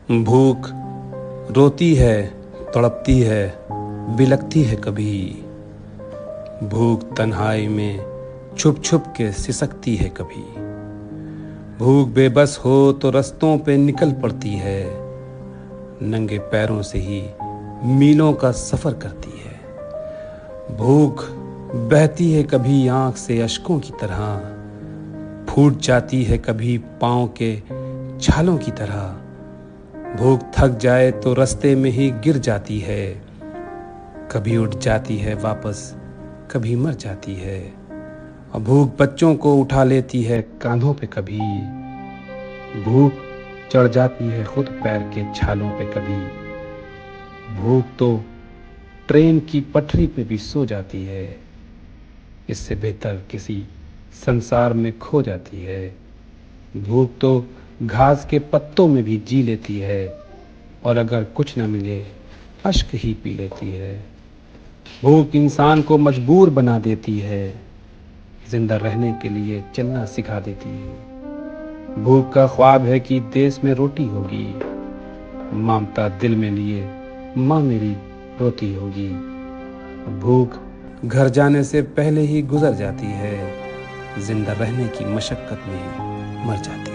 भूख रोती है, तड़पती है, बिलखती है कभी। भूख तन्हाई में छुप छुप के सिसकती है कभी। भूख बेबस हो तो रस्तों पे निकल पड़ती है, नंगे पैरों से ही मीलों का सफर करती है। भूख बहती है कभी आंख से अश्कों की तरह, फूट जाती है कभी पाँव के छालों की तरह। भूख थक जाए तो रास्ते में ही गिर जाती है, कभी उठ जाती है वापस, कभी मर जाती है। और भूख बच्चों को उठा लेती है कांधों पे कभी। भूख चढ़ जाती है खुद पैर के छालों पे कभी। भूख तो ट्रेन की पटरी पे भी सो जाती है, इससे बेहतर किसी संसार में खो जाती है। भूख तो घास के पत्तों में भी जी लेती है, और अगर कुछ न मिले अश्क ही पी लेती है। भूख इंसान को मजबूर बना देती है, जिंदा रहने के लिए चलना सिखा देती है। भूख का ख्वाब है कि देश में रोटी होगी, ममता दिल में लिए माँ मेरी रोती होगी। भूख घर जाने से पहले ही गुजर जाती है, जिंदा रहने की मशक्कत में मर जाती है।